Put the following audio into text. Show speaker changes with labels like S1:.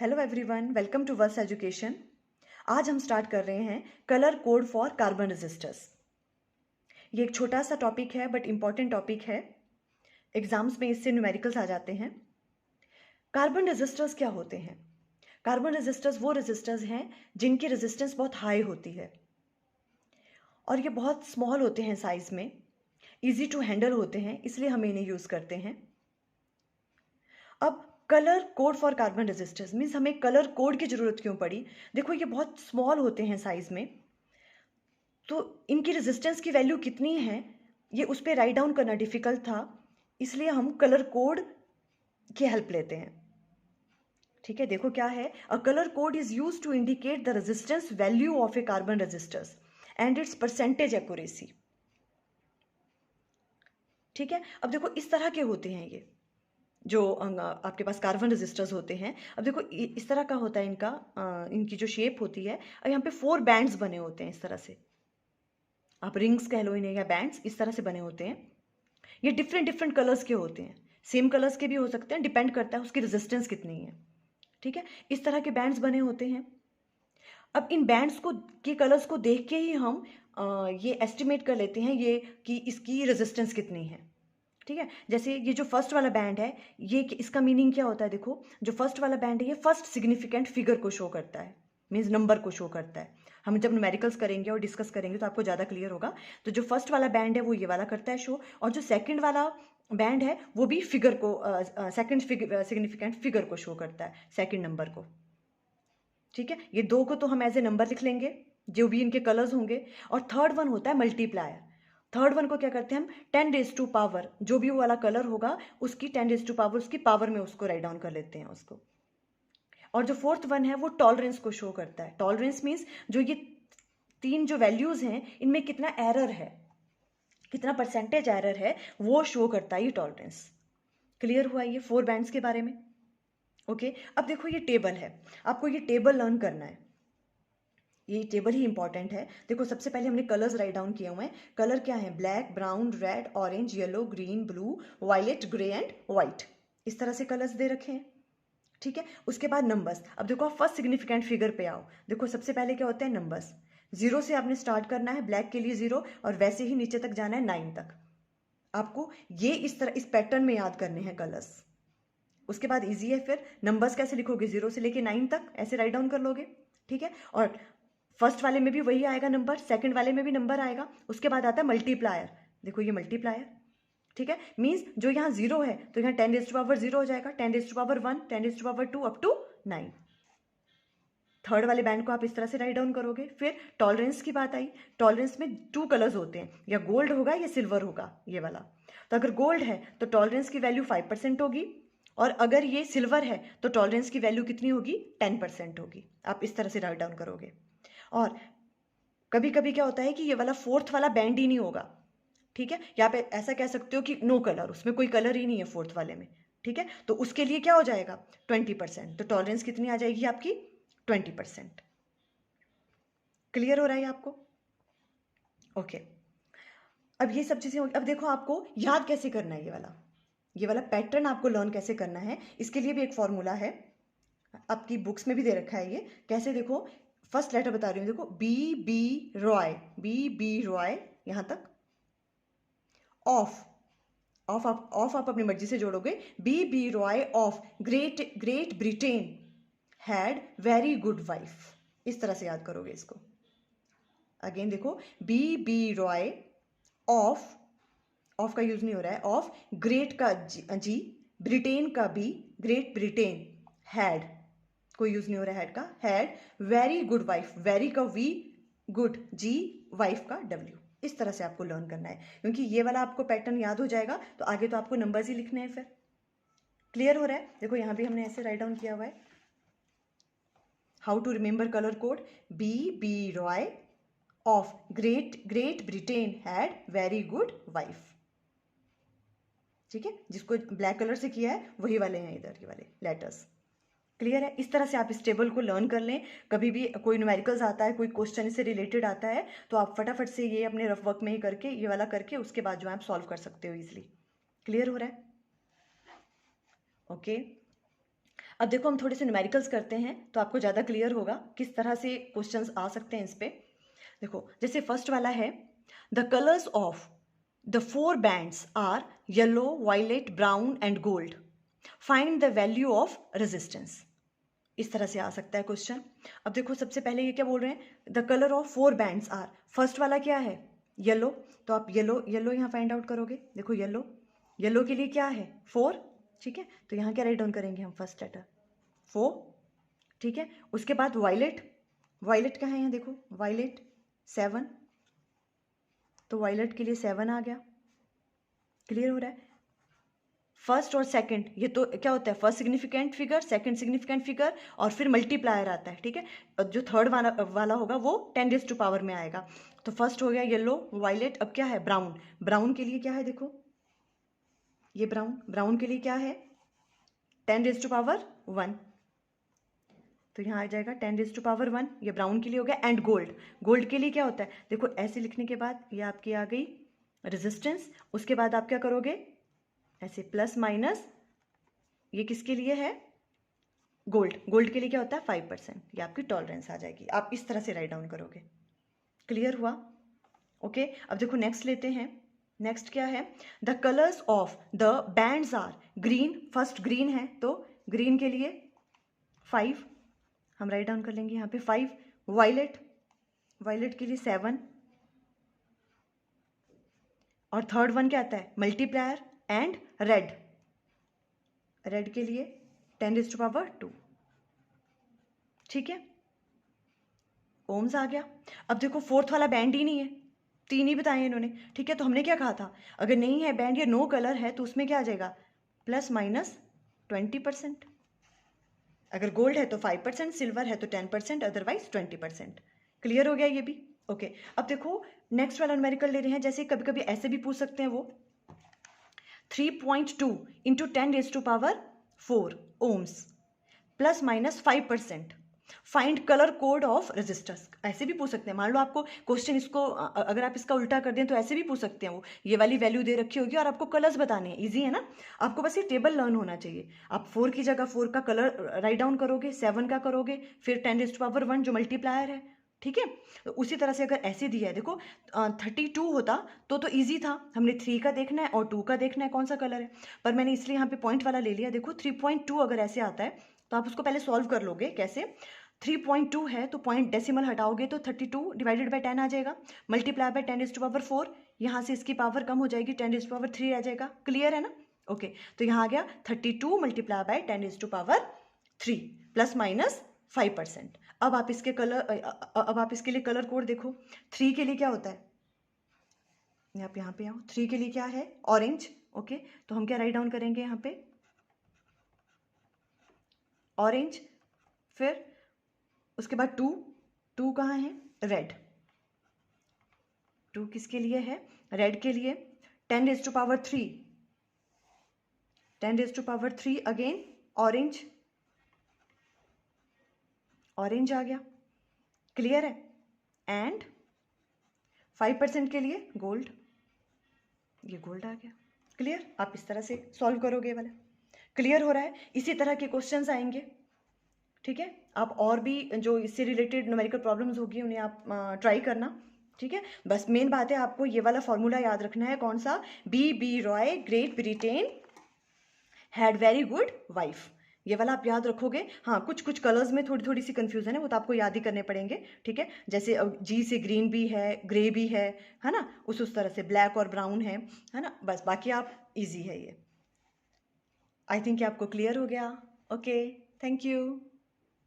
S1: Hello everyone, welcome to verse education. आज हम start कर रहे हैं colour code for carbon resistors. ये एक छोटा सा टॉपिक है बट इम्पॉर्टेंट टॉपिक है। एग्जाम्स में इससे न्यूमेरिकल्स आ जाते हैं। कार्बन रेजिस्टर्स क्या होते हैं? कार्बन रेजिस्टर्स वो रेजिस्टर्स हैं जिनकी रेजिस्टेंस बहुत हाई होती है और ये बहुत स्मॉल होते हैं साइज में, ईजी टू हैंडल होते हैं, इसलिए हम इन्हें यूज़ करते हैं। अब colour code for carbon resistors means हमें कलर कोड की ज़रूरत क्यों पड़ी? देखो, ये बहुत स्मॉल होते हैं साइज में, तो इनकी रेजिस्टेंस की वैल्यू कितनी है ये उस पर राइट डाउन करना डिफिकल्ट था, इसलिए हम कलर कोड की हेल्प लेते हैं। ठीक है, देखो क्या है, a colour code is use to indicate the resistance value of a carbon resistors and its percentage accuracy. ठीक है, अब देखो इस तरह के होते हैं ये जो आपके पास कार्बन रेजिस्टर्स होते हैं। अब देखो इस तरह का होता है इनका, इनकी जो शेप होती है, और यहाँ पे 4 बैंड्स बने होते हैं इस तरह से, आप रिंग्स कह लो इन्हें या बैंड्स, इस तरह से बने होते हैं। ये डिफरेंट डिफरेंट कलर्स के होते हैं, सेम कलर्स के भी हो सकते हैं, डिपेंड करता है उसकी रेजिस्टेंस कितनी है। ठीक है, इस तरह के बैंड्स बने होते हैं। अब इन बैंड्स को के कलर्स को देख के ही हम ये एस्टिमेट कर लेते हैं ये कि इसकी रेजिस्टेंस कितनी है। ठीक है, जैसे ये जो फर्स्ट वाला बैंड है, ये इसका मीनिंग क्या होता है? देखो, जो फर्स्ट वाला बैंड है ये फर्स्ट सिग्निफिकेंट फिगर को शो करता है, मीन्स नंबर को शो करता है। हम जब न्यूमेरिकल्स करेंगे और डिस्कस करेंगे तो आपको ज़्यादा क्लियर होगा। तो जो फर्स्ट वाला बैंड है वो ये वाला करता है शो, और जो सेकंड वाला बैंड है वो भी फिगर को, सेकंड सिग्निफिकेंट फिगर को शो करता है, सेकंड नंबर को। ठीक है, ये दो को तो हम एज ए नंबर लिख लेंगे जो भी इनके कलर्स होंगे, और थर्ड वन होता है मल्टीप्लायर। थर्ड वन को क्या करते हैं हम, 10⁻⁴, जो भी वो वाला कलर होगा उसकी 10⁻⁴, उसकी पावर में उसको राइट डाउन कर लेते हैं उसको। और जो फोर्थ वन है वो टॉलरेंस को शो करता है। टॉलरेंस मीन्स जो ये तीन जो वैल्यूज हैं इनमें कितना एरर है, कितना परसेंटेज एरर है, वो शो करता है ये टॉलरेंस। क्लियर हुआ ये 4 बैंड्स के बारे में? ओके, अब देखो ये टेबल है, आपको ये टेबल लर्न करना है, ये टेबल ही इंपॉर्टेंट है। देखो सबसे पहले हमने कलर्स राइट डाउन किए हुए हैं। कलर क्या है? Black, brown, red, orange, yellow, green, blue, violet, grey and white, इस तरह से कलर्स दे रखे हैं। ठीक है, उसके बाद नंबर्स। अब देखो आप फर्स्ट सिग्निफिकेंट फिगर पे आओ। देखो सबसे पहले क्या होता है? नंबर्स। 0 से आपने स्टार्ट करना है, ब्लैक के लिए 0, और वैसे ही नीचे तक जाना है 9 तक। आपको ये इस तरह इस पैटर्न में याद करने हैं कलर्स। उसके बाद इजी है, फिर नंबर्स कैसे लिखोगे? 0 से लेके 9 तक ऐसे राइट डाउन कर लोगे। ठीक है, और फर्स्ट वाले में भी वही आएगा नंबर, सेकंड वाले में भी नंबर आएगा। उसके बाद आता है मल्टीप्लायर। देखो ये मल्टीप्लायर। ठीक है, मीन्स जो यहाँ 0 है तो यहाँ 10⁻⁴ हो जाएगा, 10⁻⁴, 10⁻⁴ अप टू 9। थर्ड वाले बैंड को आप इस तरह से राइट डाउन करोगे। फिर टॉलरेंस की बात आई। टॉलरेंस में 2 कलर्स होते हैं, या गोल्ड होगा या सिल्वर होगा, ये वाला। तो अगर गोल्ड है तो टॉलरेंस की वैल्यू 5% होगी, और अगर ये सिल्वर है तो टॉलरेंस की वैल्यू कितनी होगी? 10% होगी। आप इस तरह से राइट डाउन करोगे। और कभी कभी क्या होता है कि ये वाला फोर्थ वाला बैंड ही नहीं होगा। ठीक है, यहाँ पे ऐसा कह सकते हो कि नो कलर, उसमें कोई कलर ही नहीं है फोर्थ वाले में। ठीक है, तो उसके लिए क्या हो जाएगा? 20%। तो टॉलरेंस कितनी आ जाएगी आपकी? 20%। क्लियर हो रहा है आपको? ओके, अब ये सब चीज़ें अब देखो आपको याद कैसे करना है, ये वाला पैटर्न आपको लर्न कैसे करना है, इसके लिए भी एक फॉर्मूला है, आपकी बुक्स में भी दे रखा है ये। कैसे? देखो फर्स्ट लेटर बता रही हूँ, देखो बी बी रॉय यहाँ तक। ऑफ, ऑफ आप अपनी मर्जी से जोड़ोगे। B Roy of great great Britain had very good wife, इस तरह से याद करोगे इसको। अगेन देखो, बी रॉय ऑफ, ऑफ का यूज नहीं हो रहा है, ऑफ ग्रेट का जी, ब्रिटेन का बी, ग्रेट ब्रिटेन, हैड कोई यूज नहीं हो रहा है हैड का, had very good wife, very का वी, गुड जी, वाइफ का डब्ल्यू। इस तरह से आपको लर्न करना है, क्योंकि ये वाला आपको पैटर्न याद हो जाएगा तो आगे तो आपको नंबर्स ही लिखने हैं फिर। क्लियर हो रहा है? देखो यहाँ भी हमने ऐसे राइट डाउन किया हुआ है, how to remember colour code. B Roy of great great Britain had very good wife. ठीक है, जिसको ब्लैक कलर से किया है वही वाले हैं इधर, ये वाले लेटर्स। क्लियर है? इस तरह से आप इस टेबल को लर्न कर लें। कभी भी कोई न्यूमेरिकल्स आता है, कोई क्वेश्चन इससे रिलेटेड आता है, तो आप फटाफट से ये अपने रफ वर्क में ही करके, ये वाला करके, उसके बाद जो है आप सॉल्व कर सकते हो इजीली। क्लियर हो रहा है? ओके, अब देखो हम थोड़े से न्यूमेरिकल्स करते हैं तो आपको ज़्यादा क्लियर होगा किस तरह से क्वेश्चंस आ सकते हैं इस पे। देखो जैसे फर्स्ट वाला है, the colours of the 4 bands are yellow, violet, brown and gold, find the value of resistance. इस तरह से आ सकता है क्वेश्चन। अब देखो सबसे पहले ये क्या बोल रहे हैं, the colour of 4 bands are, first वाला क्या है, येलो, तो आप येलो येलो यहाँ फाइंड आउट करोगे। देखो येलो, येलो के लिए क्या है 4, ठीक है, तो यहाँ क्या राइट डाउन करेंगे हम, फर्स्ट लेटर 4, ठीक है। उसके बाद वायलेट, वायलेट क्या है यहाँ देखो, वायलेट 7, तो वायलेट के लिए 7 आ गया। क्लियर हो रहा है। फर्स्ट और सेकंड ये तो क्या होता है, first significant figure, second significant figure और फिर मल्टीप्लायर आता है, ठीक है। और जो थर्ड वाला होगा वो 10 में आएगा। तो फर्स्ट हो गया येलो, वायलेट, अब क्या है ब्राउन, ब्राउन के लिए क्या है देखो, ये ब्राउन, ब्राउन के लिए क्या है 10 तो यहाँ आ जाएगा 10 ये ब्राउन के लिए हो गया। एंड गोल्ड, गोल्ड के लिए क्या होता है देखो, ऐसे लिखने के बाद ये आपकी आ गई रेजिस्टेंस, उसके बाद आप क्या करोगे ऐसे प्लस माइनस, ये किसके लिए है गोल्ड, गोल्ड के लिए क्या होता है 5%, ये आपकी टॉलरेंस आ जाएगी। आप इस तरह से राइट डाउन करोगे। क्लियर हुआ। ओके अब देखो नेक्स्ट लेते हैं। नेक्स्ट क्या है, the colours of the bands are green, first green है तो ग्रीन के लिए 5, हम राइट डाउन कर लेंगे यहाँ पे 5। वायलेट, वायलेट के लिए 7, और थर्ड वन क्या आता है मल्टीप्लायर। एंड रेड, रेड के लिए 10 ठीक है, ओम्स आ गया। अब देखो फोर्थ वाला बैंड ही नहीं है, 3 ही बताए इन्होंने, ठीक है। तो हमने क्या कहा था, अगर नहीं है बैंड या नो कलर है तो उसमें क्या आ जाएगा प्लस माइनस 20%। अगर गोल्ड है तो 5%, सिल्वर है तो 10%, अदरवाइज 20%। क्लियर हो गया ये भी। ओके अब देखो नेक्स्ट वाला न्यूमेरिकल ले रहे हैं, जैसे कभी कभी ऐसे भी पूछ सकते हैं वो 3.2 into 10 ohms plus minus 5%, find colour code of resistors. ऐसे भी पूछ सकते हैं, मान लो आपको क्वेश्चन इसको अगर आप इसका उल्टा कर दें तो ऐसे भी पूछ सकते हैं, वो ये वाली वैल्यू दे रखी होगी और आपको कलर्स बताने हैं। इजी है ना, आपको बस ये टेबल लर्न होना चाहिए। आप 4 की जगह 4 का कलर राइट डाउन करोगे, 7 का करोगे, फिर 10 जो मल्टीप्लायर है, ठीक है। तो उसी तरह से अगर ऐसे दिया है देखो 32 होता तो ईजी था, हमने 3 का देखना है और 2 का देखना है कौन सा कलर है, पर मैंने इसलिए यहाँ पे पॉइंट वाला ले लिया। देखो 3.2 अगर ऐसे आता है तो आप उसको पहले सॉल्व कर लोगे कैसे, 3.2 है तो पॉइंट डेसिमल हटाओगे तो 32 डिवाइडेड बाय 10 आ जाएगा, मल्टीप्लाई बाय 10 यहाँ से इसकी पावर कम हो जाएगी 10 आ जाएगा। क्लियर है ना। ओके तो यहाँ आ गया 32 मल्टीप्लाई बाय 10 प्लस माइनस 5%। अब आप इसके अब आप इसके लिए कलर कोड देखो, 3 के लिए क्या होता है, आप यहाँ पे आओ, 3 के लिए क्या है ऑरेंज। ओके तो हम क्या राइट डाउन करेंगे यहाँ पे ऑरेंज, फिर उसके बाद 2 कहाँ है रेड, 2 किसके लिए है रेड के लिए। 10 अगेन ऑरेंज, ऑरेंज आ गया। क्लियर है। एंड 5% के लिए गोल्ड, ये गोल्ड आ गया। क्लियर, आप इस तरह से सॉल्व करोगे वाला। क्लियर हो रहा है। इसी तरह के क्वेश्चंस आएंगे, ठीक है। आप और भी जो इससे रिलेटेड न्यूमेरिकल प्रॉब्लम्स होगी उन्हें आप ट्राई करना, ठीक है। बस मेन बात है आपको ये वाला फॉर्मूला याद रखना है, कौन सा, B Roy great Britain had very good wife, ये वाला आप याद रखोगे। हाँ कुछ कुछ कलर्स में थोड़ी सी कंफ्यूजन है, वो तो आपको याद ही करने पड़ेंगे, ठीक है। जैसे जी से ग्रीन भी है, ग्रे भी है ना, उस तरह से ब्लैक और ब्राउन है ना, बस बाकी आप इजी है ये। आई थिंक आपको क्लियर हो गया। Okay thank you.